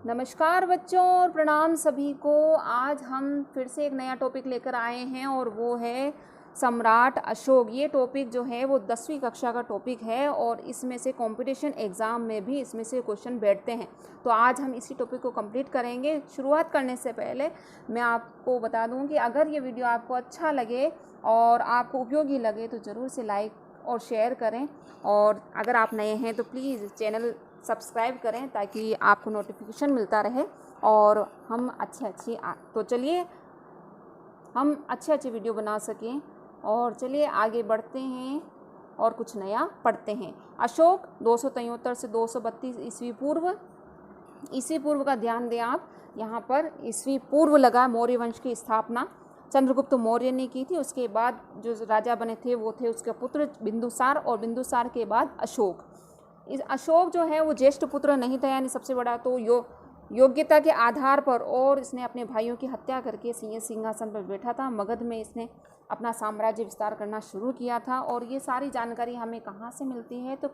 नमस्कार बच्चों और प्रणाम सभी को। आज हम फिर से एक नया टॉपिक लेकर आए हैं और वो है सम्राट अशोक। ये टॉपिक जो है वो 10वीं कक्षा का टॉपिक है और इसमें से कंपटीशन एग्ज़ाम में भी इसमें से क्वेश्चन बैठते हैं। तो आज हम इसी टॉपिक को कंप्लीट करेंगे। शुरुआत करने से पहले मैं आपको बता दूं कि अगर ये वीडियो आपको अच्छा लगे और आपको उपयोगी लगे तो ज़रूर से लाइक और शेयर करें, और अगर आप नए हैं तो प्लीज़ चैनल सब्सक्राइब करें ताकि आपको नोटिफिकेशन मिलता रहे और हम तो चलिए हम अच्छे वीडियो बना सकें। और चलिए आगे बढ़ते हैं और कुछ नया पढ़ते हैं। अशोक 273 से 232 ईस्वी पूर्व का ध्यान दें आप। यहाँ पर ईस्वी पूर्व लगा। मौर्य वंश की स्थापना चंद्रगुप्त मौर्य ने की थी। उसके बाद जो राजा बने थे वो थे उसके पुत्र बिंदुसार, और बिंदुसार के बाद अशोक। इस अशोक जो है वो ज्येष्ठ पुत्र नहीं था, यानी सबसे बड़ा तो योग्यता के आधार पर, और इसने अपने भाइयों की हत्या करके सिंहासन पर बैठा था। मगध में इसने अपना साम्राज्य विस्तार करना शुरू किया था। और ये सारी जानकारी हमें कहाँ से मिलती है? तो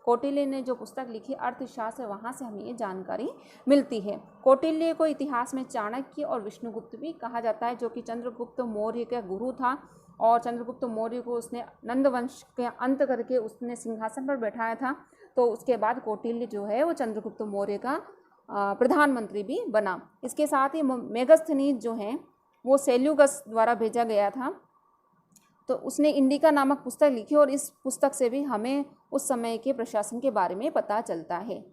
कौटिल्य ने जो पुस्तक लिखी अर्थशास्त्र, वहाँ से हमें ये जानकारी मिलती है। कौटिल्य को इतिहास में चाणक्य और विष्णुगुप्त भी कहा जाता है, जो कि चंद्रगुप्त मौर्य का गुरु था। और चंद्रगुप्त मौर्य को उसने नंद वंश के अंत करके उसने सिंहासन पर बैठाया था। तो उसके बाद कौटिल्य जो है वो चंद्रगुप्त मौर्य का प्रधानमंत्री भी बना। इसके साथ ही मेगस्थनीज जो है वो सेल्यूकस द्वारा भेजा गया था, तो उसने इंडिका नामक पुस्तक लिखी, और इस पुस्तक से भी हमें उस समय के प्रशासन के बारे में पता चलता है।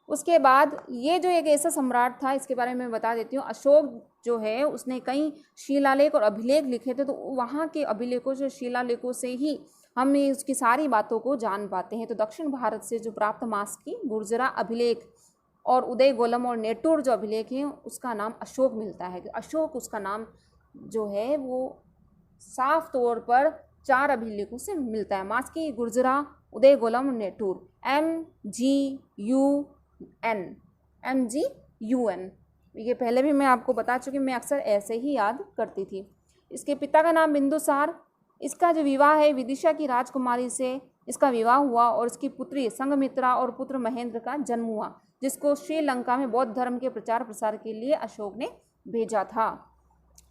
उसके बाद ये जो एक ऐसा सम्राट था, इसके बारे में मैं बता देती हूँ। अशोक जो है उसने कई शिलालेख और अभिलेख लिखे थे, तो वहाँ के अभिलेखों से, शिलालेखों से ही हम उसकी सारी बातों को जान पाते हैं। तो दक्षिण भारत से जो प्राप्त मास्की, गुर्जरा अभिलेख और उदय गोलम और नेटूर जो अभिलेख हैं उसका नाम अशोक मिलता है। अशोक उसका नाम जो है वो साफ तौर पर 4 अभिलेखों से मिलता है। मास्की, गुर्जरा, उदय गोलम, नेटूर। MGUN। ये पहले भी मैं आपको बता चुकी, मैं अक्सर ऐसे ही याद करती थी। इसके पिता का नाम बिंदुसार। इसका जो विवाह है विदिशा की राजकुमारी से इसका विवाह हुआ, और इसकी पुत्री संघमित्रा और पुत्र महेंद्र का जन्म हुआ, जिसको श्रीलंका में बौद्ध धर्म के प्रचार प्रसार के लिए अशोक ने भेजा था।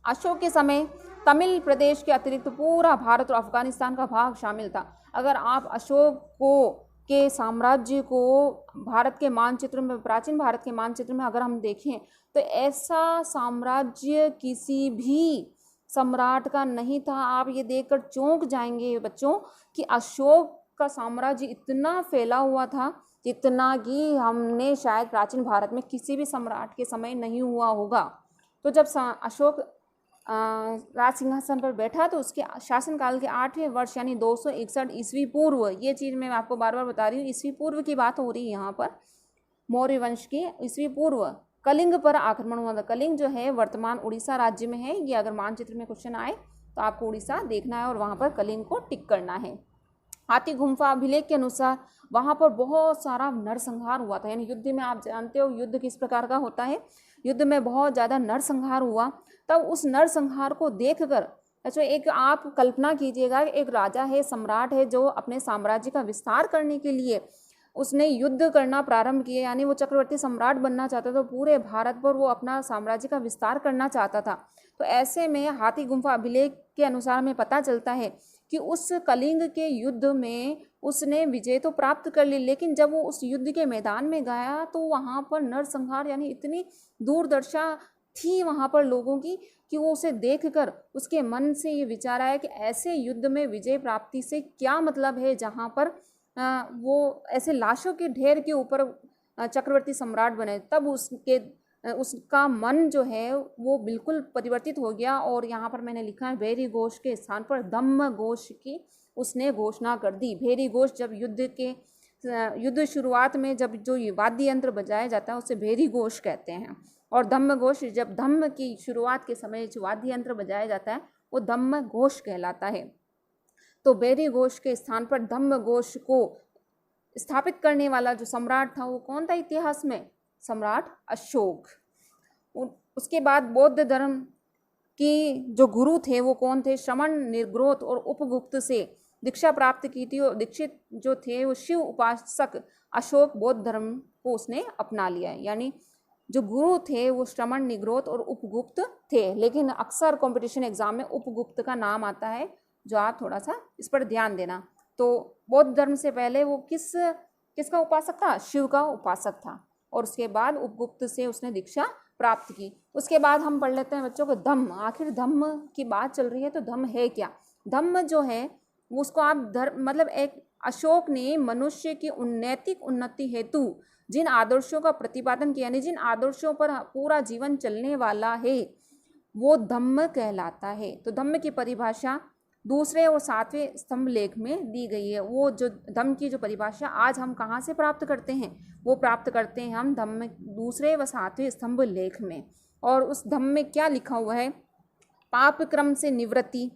अशोक के समय तमिल प्रदेश के अतिरिक्त पूरा भारत और अफगानिस्तान का भाग शामिल था। अगर आप अशोक के साम्राज्य को भारत के मानचित्र में, प्राचीन भारत के मानचित्र में अगर हम देखें तो ऐसा साम्राज्य किसी भी सम्राट का नहीं था। आप ये देखकर चौंक जाएंगे बच्चों कि अशोक का साम्राज्य इतना फैला हुआ था जितना कि हमने शायद प्राचीन भारत में किसी भी सम्राट के समय नहीं हुआ होगा। तो जब अशोक राज सिंहासन पर बैठा तो उसके शासनकाल के 8वें वर्ष यानी 261 ईस्वी पूर्व, ये चीज़ मैं आपको बार बार बता रही हूँ, ईस्वी पूर्व की बात हो रही है यहाँ पर, मौर्य वंश के ईस्वी पूर्व कलिंग पर आक्रमण हुआ था। कलिंग जो है वर्तमान उड़ीसा राज्य में है। ये अगर मानचित्र में क्वेश्चन आए तो आपको उड़ीसा देखना है और वहाँ पर कलिंग को टिक करना है। हाथी गुम्फा अभिलेख के अनुसार वहाँ पर बहुत सारा नरसंहार हुआ था। यानी युद्ध में, आप जानते हो युद्ध किस प्रकार का होता है, युद्ध में बहुत ज़्यादा नरसंहार हुआ। तब उस नरसंहार को देखकर, अच्छा एक आप कल्पना कीजिएगा, एक राजा है, सम्राट है, जो अपने साम्राज्य का विस्तार करने के लिए उसने युद्ध करना प्रारंभ किया, यानी वो चक्रवर्ती सम्राट बनना चाहता था। पूरे भारत पर वो अपना साम्राज्य का विस्तार करना चाहता था। तो ऐसे में हाथी गुम्फा अभिलेख के अनुसार हमें पता चलता है कि उस कलिंग के युद्ध में उसने विजय तो प्राप्त कर ली, लेकिन जब वो उस युद्ध के मैदान में गया तो वहाँ पर नरसंहार, यानी इतनी दूरदर्शा थी वहाँ पर लोगों की कि वो उसे देखकर उसके मन से ये विचार आया कि ऐसे युद्ध में विजय प्राप्ति से क्या मतलब है, जहाँ पर वो ऐसे लाशों के ढेर के ऊपर चक्रवर्ती सम्राट बने। तब उसका मन जो है वो बिल्कुल परिवर्तित हो गया, और यहाँ पर मैंने लिखा है भैरी घोष के स्थान पर धम्म घोष की उसने घोषणा कर दी। भैरी घोष जब युद्ध शुरुआत में जब जो वाद्य यंत्र बजाया जाता है उसे भैरी घोष कहते हैं, और धम्म घोष जब धम्म की शुरुआत के समय जो वाद्य यंत्र बजाया जाता है वो धम्म घोष कहलाता है। तो भैरी घोष के स्थान पर धम्म घोष को स्थापित करने वाला जो सम्राट था वो कौन था इतिहास में? सम्राट अशोक। उसके बाद बौद्ध धर्म की जो गुरु थे वो कौन थे? श्रमण, निर्ग्रोथ और उपगुप्त से दीक्षा प्राप्त की थी, और दीक्षित जो थे वो शिव उपासक अशोक बौद्ध धर्म को उसने अपना लिया है। यानी जो गुरु थे वो श्रमण, निग्रोध और उपगुप्त थे, लेकिन अक्सर कंपटीशन एग्जाम में उपगुप्त का नाम आता है, जो आप थोड़ा सा इस पर ध्यान देना। तो बौद्ध धर्म से पहले वो किसका उपासक था? शिव का उपासक था, और उसके बाद उपगुप्त से उसने दीक्षा प्राप्त की। उसके बाद हम पढ़ लेते हैं बच्चों को धम्म। आखिर धम्म की बात चल रही है तो धम्म है क्या? धम्म जो है उसको आप धर्म मतलब एक अशोक ने मनुष्य की नैतिक उन्नति हेतु जिन आदर्शों का प्रतिपादन किया, यानी जिन आदर्शों पर पूरा जीवन चलने वाला है, वो धम्म कहलाता है। तो धम्म की परिभाषा दूसरे और सातवें स्तंभ लेख में दी गई है। वो जो धम्म की जो परिभाषा आज हम कहाँ से प्राप्त करते हैं, वो प्राप्त करते हैं हम धम्म दूसरे व सातवें स्तंभ लेख में। और उस धम्म में क्या लिखा हुआ है? पाप क्रम से निवृत्ति,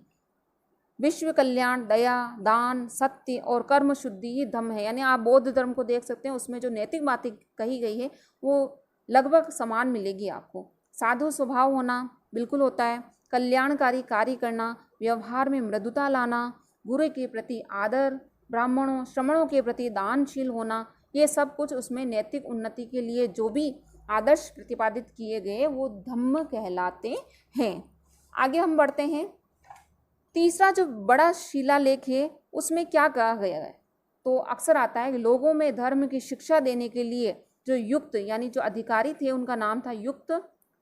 विश्व कल्याण, दया, दान, सत्य और कर्म शुद्धि ही धम्म है। यानी आप बौद्ध धर्म को देख सकते हैं, उसमें जो नैतिक बातें कही गई है वो लगभग समान मिलेगी आपको। साधु स्वभाव होना बिल्कुल होता है, कल्याणकारी कार्य करना, व्यवहार में मृदुता लाना, गुरु के प्रति आदर, ब्राह्मणों श्रमणों के प्रति दानशील होना, ये सब कुछ उसमें नैतिक उन्नति के लिए जो भी आदर्श प्रतिपादित किए गए वो धम्म कहलाते हैं। आगे हम बढ़ते हैं। तीसरा जो बड़ा शिलालेख है उसमें क्या कहा गया है? तो अक्सर आता है कि लोगों में धर्म की शिक्षा देने के लिए जो युक्त यानी जो अधिकारी थे उनका नाम था युक्त,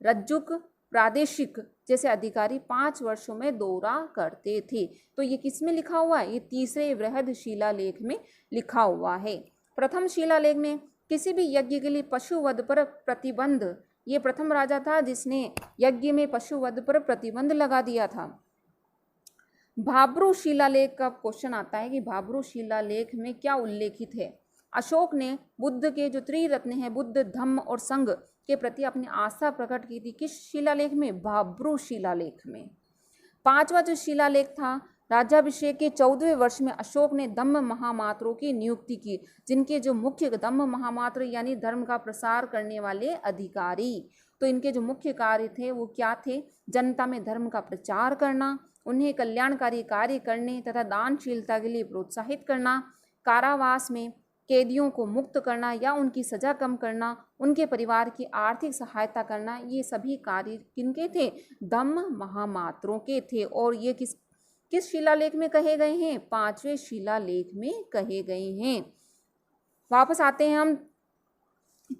रज्जुक, प्रादेशिक जैसे अधिकारी 5 वर्षों में दौरा करते थे। तो ये किस में लिखा हुआ है? ये तीसरे बृहद शिलालेख में लिखा हुआ है। प्रथम शिलालेख में किसी भी यज्ञ के लिए पशुवध पर प्रतिबंध, ये प्रथम राजा था जिसने यज्ञ में पशुवध पर प्रतिबंध लगा दिया था। भाब्रू शिलालेख का क्वेश्चन आता है कि भाब्रू शिलालेख में क्या उल्लेखित है? अशोक ने बुद्ध के जो त्रिरत्न हैं बुद्ध, धम्म और संघ के प्रति अपनी आस्था प्रकट की थी। किस शिलालेख में? भाब्रू शिलालेख में। पांचवा जो शिलालेख था, राज्याभिषेक के 14वें वर्ष में अशोक ने धम्म महामात्रों की नियुक्ति की, जिनके जो मुख्य धम्म महामात्र यानी धर्म का प्रसार करने वाले अधिकारी। तो इनके जो मुख्य कार्य थे वो क्या थे? जनता में धर्म का प्रचार करना, उन्हें कल्याणकारी कार्य करने तथा दानशीलता के लिए प्रोत्साहित करना, कारावास में कैदियों को मुक्त करना या उनकी सजा कम करना, उनके परिवार की आर्थिक सहायता करना, ये सभी कार्य किनके थे? धम्म महामात्रों के थे। और ये किस शिलालेख में कहे गए हैं? 5वें शिलालेख में कहे गए हैं। वापस आते हैं हम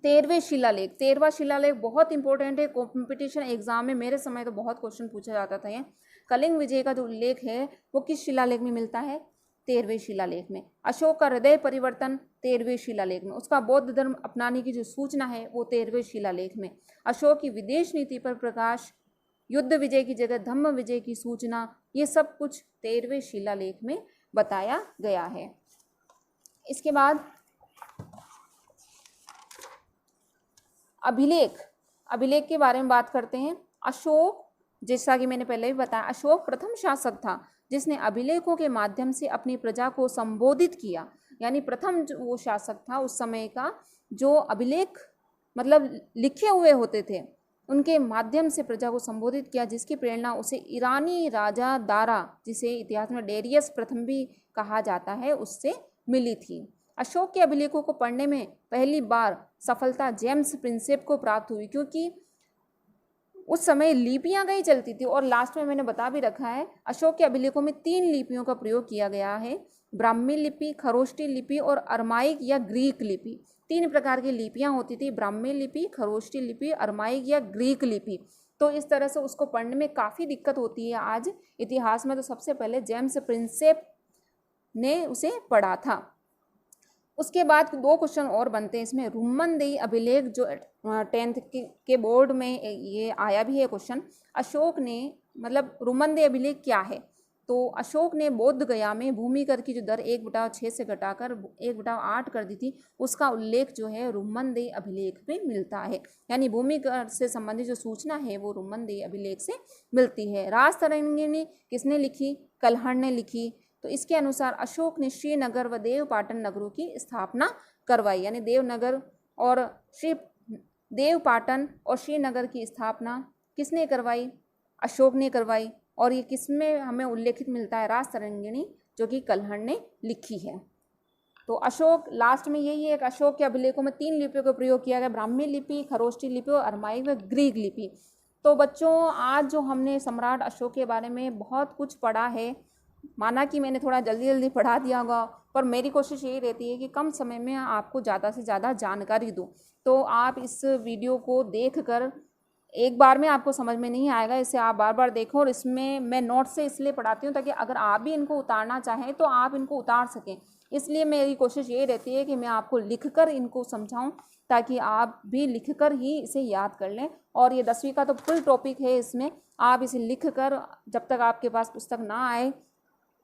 13वें शिलालेख। 13वां शिलालेख बहुत इंपॉर्टेंट है, कॉम्पिटिशन एग्जाम में मेरे समय तो बहुत क्वेश्चन पूछा जाता था। ये कलिंग विजय का जो उल्लेख है वो किस शिलालेख में मिलता है? 13वें शिलालेख में। अशोक का हृदय परिवर्तन 13वें शिलालेख में। उसका बौद्ध धर्म अपनाने की जो सूचना है वो 13वें शिलालेख में। अशोक की विदेश नीति पर प्रकाश, युद्ध विजय की जगह धम्म विजय की सूचना, ये सब कुछ 13वें शिलालेख में बताया गया है। इसके बाद अभिलेख के बारे में बात करते हैं। अशोक, जैसा कि मैंने पहले भी बताया, अशोक प्रथम शासक था जिसने अभिलेखों के माध्यम से अपनी प्रजा को संबोधित किया। यानी प्रथम जो वो शासक था उस समय का जो अभिलेख मतलब लिखे हुए होते थे उनके माध्यम से प्रजा को संबोधित किया, जिसकी प्रेरणा उसे ईरानी राजा दारा, जिसे इतिहास में डेरियस प्रथम भी कहा जाता है, उससे मिली थी। अशोक के अभिलेखों को पढ़ने में पहली बार सफलता जेम्स प्रिंसेप को प्राप्त हुई, क्योंकि उस समय लिपियां कई चलती थी। और लास्ट में मैंने बता भी रखा है अशोक के अभिलेखों में 3 लिपियों का प्रयोग किया गया है, ब्राह्मी लिपि, खरोष्टी लिपि और अरमाइक या ग्रीक लिपि। 3 प्रकार की लिपियां होती थी, ब्राह्मी लिपि, खरोष्टी लिपि, अरमाइक या ग्रीक लिपि। तो इस तरह से उसको पढ़ने में काफ़ी दिक्कत होती है आज इतिहास में। तो सबसे पहले जेम्स प्रिंसेप ने उसे पढ़ा था। उसके बाद 2 क्वेश्चन और बनते हैं इसमें। रुम्मनदेही अभिलेख जो 10th के बोर्ड में ये आया भी है क्वेश्चन। अशोक ने मतलब रुम्मनदेही अभिलेख क्या है? तो अशोक ने बोध गया में भूमि कर की जो दर 1/6 से घटाकर 1/8 कर दी थी, उसका उल्लेख जो है रुम्मनदेही अभिलेख में मिलता है। यानी भूमि कर से संबंधित जो सूचना है वो रुम्मनदेही अभिलेख से मिलती है। राजतरंगिणी किसने लिखी? कल्हड़ ने लिखी। तो इसके अनुसार अशोक ने श्रीनगर व देवपाटन नगरों की स्थापना करवाई। यानी देवपाटन और श्रीनगर की स्थापना किसने करवाई? अशोक ने करवाई। और ये किसमें हमें उल्लेखित मिलता है? राजतरंगिणी, जो कि कल्हड़ ने लिखी है। तो अशोक लास्ट में यही है, एक अशोक के अभिलेखों में 3 लिपियों का प्रयोग किया गया, ब्राह्मी लिपि, खरोष्टी लिपि और अरमाइक व ग्रीक लिपि। तो बच्चों आज जो हमने सम्राट अशोक के बारे में बहुत कुछ पढ़ा है, माना कि मैंने थोड़ा जल्दी जल्दी पढ़ा दिया होगा, पर मेरी कोशिश यही रहती है कि कम समय में आपको ज़्यादा से ज़्यादा जानकारी दूँ। तो आप इस वीडियो को देखकर, एक बार में आपको समझ में नहीं आएगा, इसे आप बार बार देखो। और इसमें मैं नोट से इसलिए पढ़ाती हूँ ताकि अगर आप भी इनको उतारना चाहें तो आप इनको उतार सकें। इसलिए मेरी कोशिश ये रहती है कि मैं आपको लिखकर इनको समझाऊं, ताकि आप भी लिखकर ही इसे याद कर लें। और ये 10वीं का तो फुल टॉपिक है, इसमें आप इसे लिखकर, जब तक आपके पास पुस्तक ना आए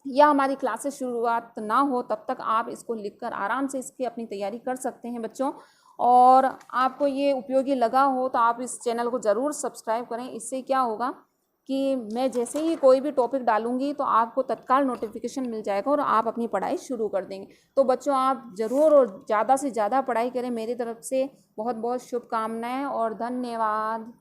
या हमारी क्लासेस शुरुआत ना हो, तब तक आप इसको लिखकर आराम से इसकी अपनी तैयारी कर सकते हैं बच्चों। और आपको ये उपयोगी लगा हो तो आप इस चैनल को ज़रूर सब्सक्राइब करें। इससे क्या होगा कि मैं जैसे ही कोई भी टॉपिक डालूंगी तो आपको तत्काल नोटिफिकेशन मिल जाएगा और आप अपनी पढ़ाई शुरू कर देंगे। तो बच्चों आप ज़रूर और ज़्यादा से ज़्यादा पढ़ाई करें। मेरी तरफ से बहुत बहुत शुभकामनाएं और धन्यवाद।